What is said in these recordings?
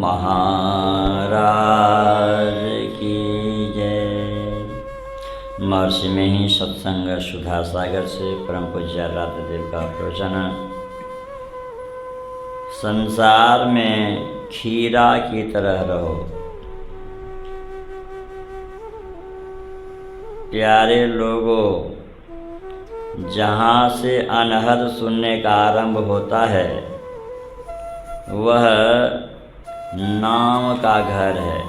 महाराज की जय। महर्षि में ही सत्संग सुधा सागर से परम पूज्य रातदेव का प्रवचन। संसार में खीरा की तरह रहो। प्यारे लोगों, जहाँ से अनहद सुनने का आरंभ होता है वह नाम का घर है।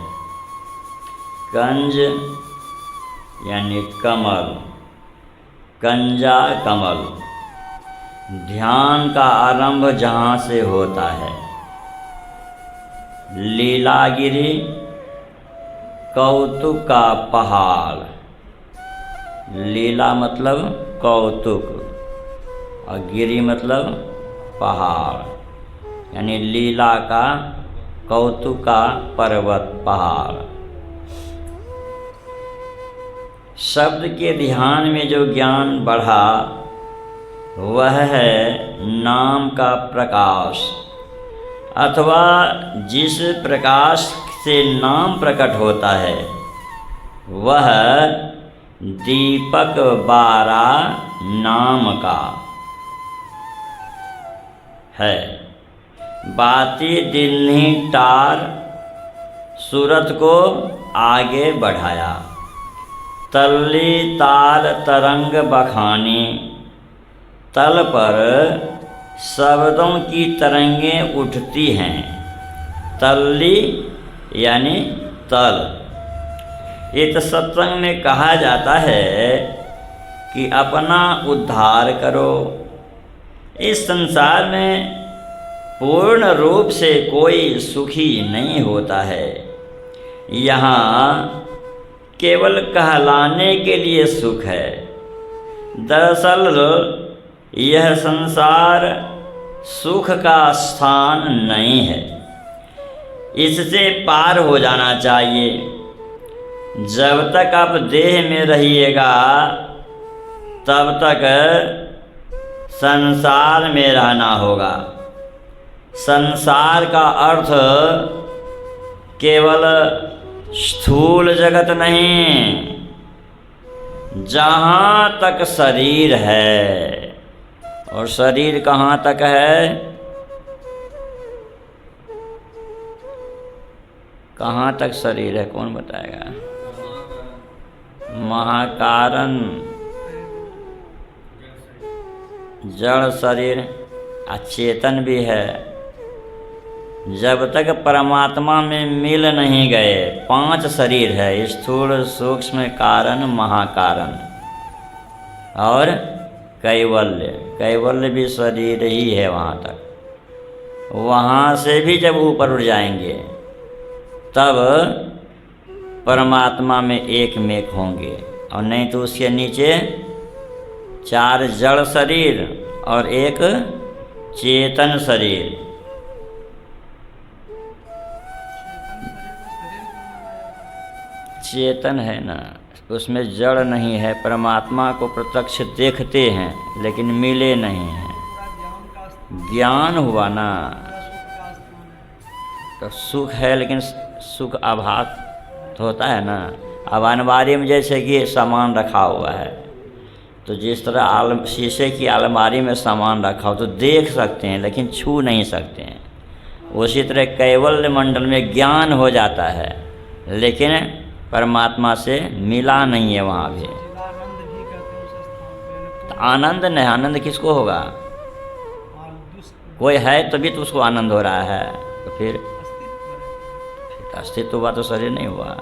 कंज यानी कमल, कंजा कमल। ध्यान का आरंभ जहाँ से होता है। लीलागिरी कौतुक का पहाड़। लीला मतलब कौतुक और गिरी मतलब पहाड़, यानी लीला का कौतुक का पर्वत पहाड़। शब्द के ध्यान में जो ज्ञान बढ़ा वह है नाम का प्रकाश, अथवा जिस प्रकाश से नाम प्रकट होता है वह दीपक बारा नाम का है। बाती दिल्ली टार सूरत को आगे बढ़ाया। तल्ली ताल तरंग बखानी, तल पर शब्दों की तरंगें उठती हैं। तल्ली यानी तल। इस सत्संग में कहा जाता है कि अपना उद्धार करो। इस संसार में पूर्ण रूप से कोई सुखी नहीं होता है। यहाँ केवल कहलाने के लिए सुख है। दरअसल यह संसार सुख का स्थान नहीं है। इससे पार हो जाना चाहिए। जब तक आप देह में रहिएगा तब तक संसार में रहना होगा। संसार का अर्थ केवल स्थूल जगत नहीं, जहाँ तक शरीर है। और शरीर कहाँ तक है? कहाँ तक शरीर है, कौन बताएगा? महाकारण जड़ शरीर अचेतन भी है। जब तक परमात्मा में मिल नहीं गए, 5 शरीर है, स्थूल सूक्ष्म कारण महाकारण और कैवल्य। कैवल्य भी शरीर ही है वहाँ तक। वहाँ से भी जब ऊपर उठ जाएंगे तब परमात्मा में एक मेक होंगे, और नहीं तो उसके नीचे 4 जड़ शरीर और एक चेतन शरीर। चेतन है ना, उसमें जड़ नहीं है। परमात्मा को प्रत्यक्ष देखते हैं लेकिन मिले नहीं हैं। ज्ञान हुआ ना तो सुख है, लेकिन सुख आभास तो होता है ना। अब अलमारी में जैसे कि सामान रखा हुआ है, तो जिस तरह शीशे की अलमारी में सामान रखा हो तो देख सकते हैं लेकिन छू नहीं सकते हैं। उसी तरह कैवल्य मंडल में ज्ञान हो जाता है लेकिन परमात्मा से मिला नहीं है वहाँ भी। तो आनंद नहीं, आनंद किसको होगा? कोई है तभी तो उसको आनंद हो रहा है। तो फिर अस्तित्व हुआ तो शरीर नहीं हुआ।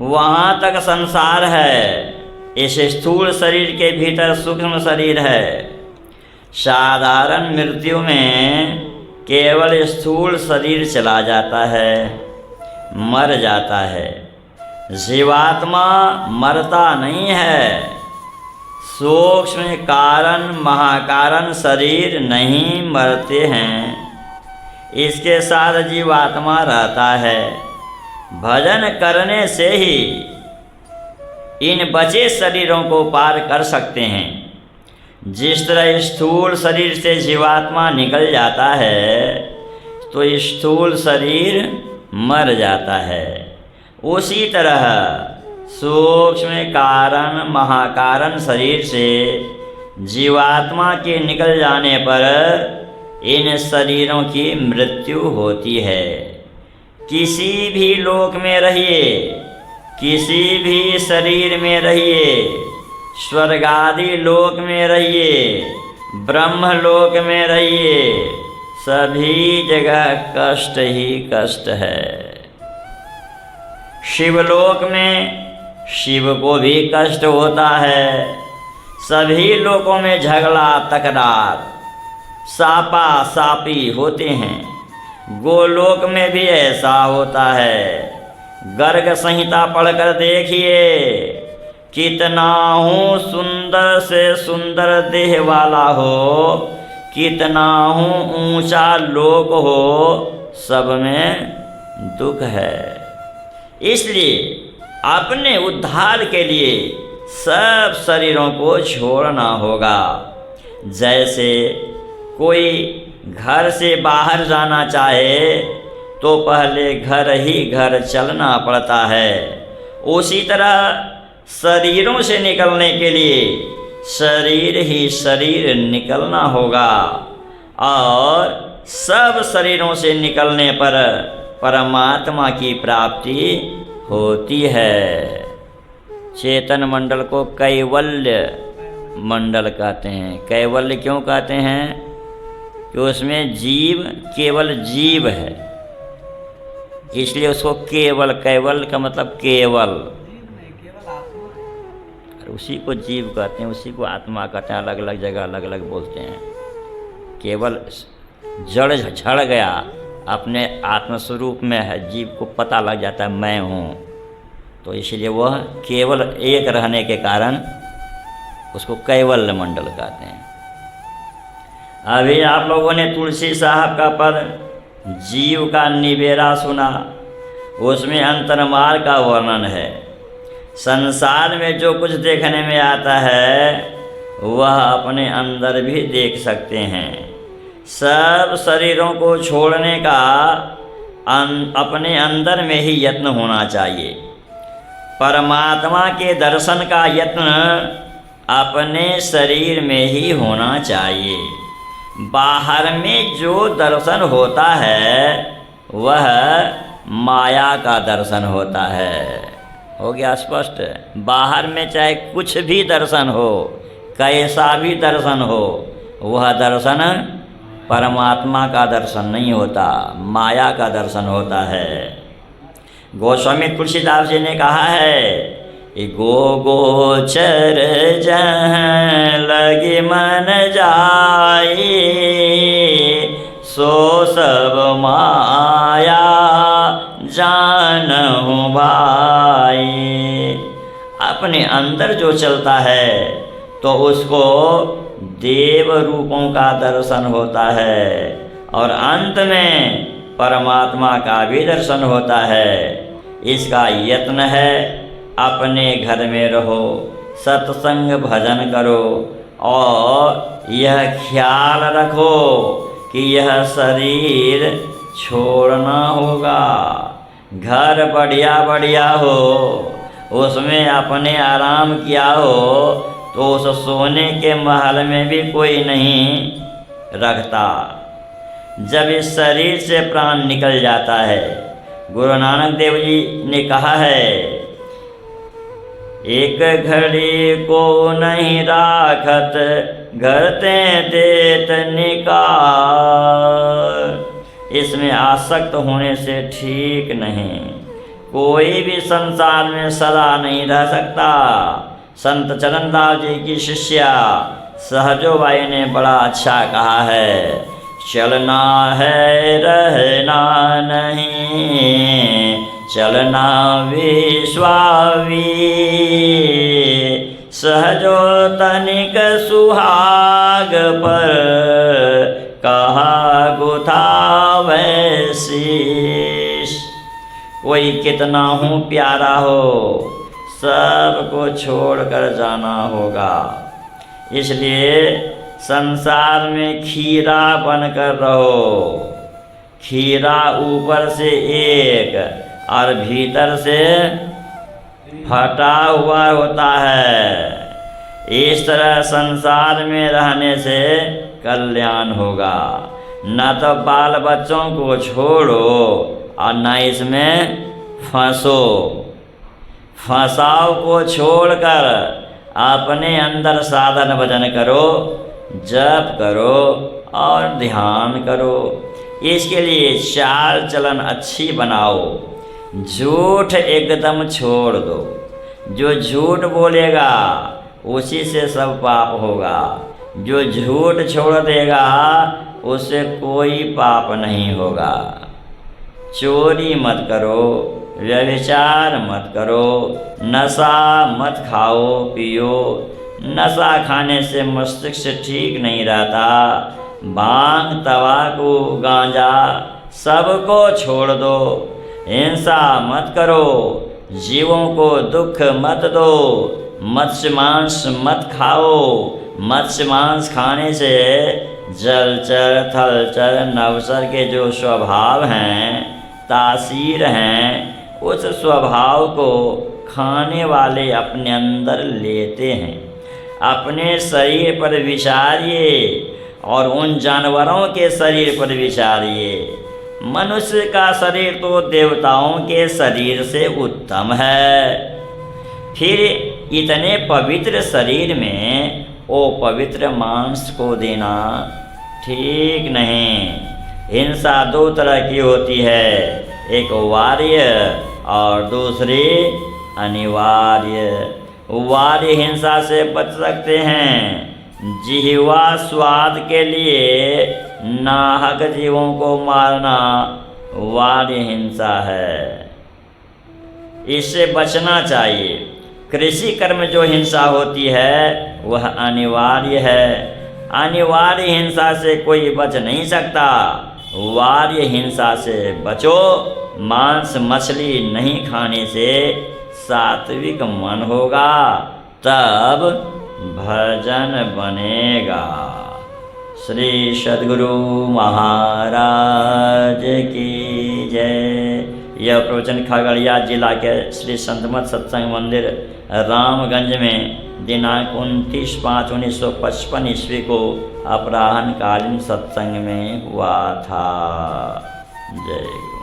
वहाँ तक संसार है। इस स्थूल शरीर के भीतर सूक्ष्म शरीर है। साधारण मृत्यु में केवल स्थूल शरीर चला जाता है, मर जाता है। जीवात्मा मरता नहीं है। सूक्ष्म कारण महाकारण शरीर नहीं मरते हैं। इसके साथ जीवात्मा रहता है। भजन करने से ही इन बचे शरीरों को पार कर सकते हैं। जिस तरह स्थूल शरीर से जीवात्मा निकल जाता है तो स्थूल शरीर मर जाता है। उसी तरह सूक्ष्म कारण महाकारण शरीर से जीवात्मा के निकल जाने पर इन शरीरों की मृत्यु होती है। किसी भी लोक में रहिए, किसी भी शरीर में रहिए, स्वर्ग आदि लोक में रहिए, ब्रह्म लोक में रहिए, सभी जगह कष्ट ही कष्ट है। शिवलोक में शिव को भी कष्ट होता है। सभी लोकों में झगड़ा तकरार सापा सापी होते हैं। गोलोक में भी ऐसा होता है। गर्ग संहिता पढ़कर देखिए, कितना हूँ सुंदर से सुंदर देह वाला हो, कितना हूँ ऊंचा लोक हो, सब में दुख है। इसलिए अपने उद्धार के लिए सब शरीरों को छोड़ना होगा। जैसे कोई घर से बाहर जाना चाहे तो पहले घर ही घर चलना पड़ता है। उसी तरह शरीरों से निकलने के लिए शरीर ही शरीर निकलना होगा, और सब शरीरों से निकलने पर परमात्मा की प्राप्ति होती है। चेतन मंडल को कैवल्य मंडल कहते हैं। कैवल्य क्यों कहते हैं? कि उसमें जीव केवल जीव है, इसलिए उसको केवल, कैवल का मतलब केवल, उसी को जीव कहते हैं, उसी को आत्मा कहते हैं। अलग अलग जगह अलग अलग बोलते हैं। केवल जड़ झड़ गया, अपने आत्मस्वरूप में है, जीव को पता लग जाता है मैं हूँ, तो इसलिए वह केवल एक रहने के कारण उसको कैवल्य मंडल कहते हैं। अभी आप लोगों ने तुलसी साहब का पद जीव का निबेरा सुना, उसमें अंतर्मार्ग का वर्णन है। संसार में जो कुछ देखने में आता है वह अपने अंदर भी देख सकते हैं। सब शरीरों को छोड़ने का अपने अंदर में ही यत्न होना चाहिए। परमात्मा के दर्शन का यत्न अपने शरीर में ही होना चाहिए। बाहर में जो दर्शन होता है वह माया का दर्शन होता है। हो गया स्पष्ट? बाहर में चाहे कुछ भी दर्शन हो, कैसा भी दर्शन हो, वह दर्शन परमात्मा का दर्शन नहीं होता, माया का दर्शन होता है। गोस्वामी तुलसीदास जी ने कहा है, गो गोचर जहाँ लगे मन जाए, सो सब माया जानहु भाई। अपने अंदर जो चलता है तो उसको देव रूपों का दर्शन होता है, और अंत में परमात्मा का भी दर्शन होता है। इसका यत्न है, अपने घर में रहो, सत्संग भजन करो, और यह ख्याल रखो कि यह शरीर छोड़ना होगा। घर बढ़िया बढ़िया हो, उसमें अपने आराम किया हो, तो उस सोने के महल में भी कोई नहीं रखता। जब इस शरीर से प्राण निकल जाता है, गुरु नानक देव जी ने कहा है, एक घड़ी को नहीं राखत, घर ते देत निकाल। इसमें आसक्त होने से ठीक नहीं। कोई भी संसार में सदा नहीं रह सकता। संत चरणदास जी की शिष्या सहजोबाई ने बड़ा अच्छा कहा है, चलना है रहना नहीं, चलना विश्वावी, सहजो तनिक सुहाग पर, कहा गुथावे शीश। कोई कितना हूँ प्यारा हो, सबको छोड़कर जाना होगा। इसलिए संसार में खीरा बनकर रहो। खीरा ऊपर से एक और भीतर से फटा हुआ होता है। इस तरह संसार में रहने से कल्याण होगा। न तो बाल बच्चों को छोड़ो और न इसमें फंसो। फंसाव को छोड़कर अपने अंदर साधन भजन करो, जप करो और ध्यान करो। इसके लिए चाल चलन अच्छी बनाओ। झूठ एकदम छोड़ दो। जो झूठ बोलेगा उसी से सब पाप होगा। जो झूठ छोड़ देगा उससे कोई पाप नहीं होगा। चोरी मत करो, व्यभिचार मत करो, नशा मत खाओ पियो। नशा खाने से मस्तिष्क ठीक नहीं रहता। भांग, तंबाकू, गांजा सबको छोड़ दो। हिंसा मत करो, जीवों को दुख मत दो। मत्स्य मांस मत खाओ। मत्स्य मांस खाने से जलचर, थलचर, नवचर के जो स्वभाव हैं, तासीर हैं, उस स्वभाव को खाने वाले अपने अंदर लेते हैं। अपने शरीर पर विचारिए और उन जानवरों के शरीर पर विचारिए। मनुष्य का शरीर तो देवताओं के शरीर से उत्तम है। फिर इतने पवित्र शरीर में वो पवित्र मांस को देना ठीक नहीं। हिंसा दो तरह की होती है, एक वार्य और दूसरी अनिवार्य। वार्य हिंसा से बच सकते हैं। जिह्वा स्वाद के लिए नाहक जीवों को मारना वार्य हिंसा है, इससे बचना चाहिए। कृषि कर्म जो हिंसा होती है वह अनिवार्य है। अनिवार्य हिंसा से कोई बच नहीं सकता। वार्य हिंसा से बचो। मांस मछली नहीं खाने से सात्विक मन होगा, तब भजन बनेगा। श्री सद्गुरु महाराज की जय। यह प्रवचन खगड़िया जिला के श्री संतमत सत्संग मंदिर रामगंज में दिनांक 29/5/1955 ईस्वी को अपराह्न कालीन सत्संग में हुआ था। जय।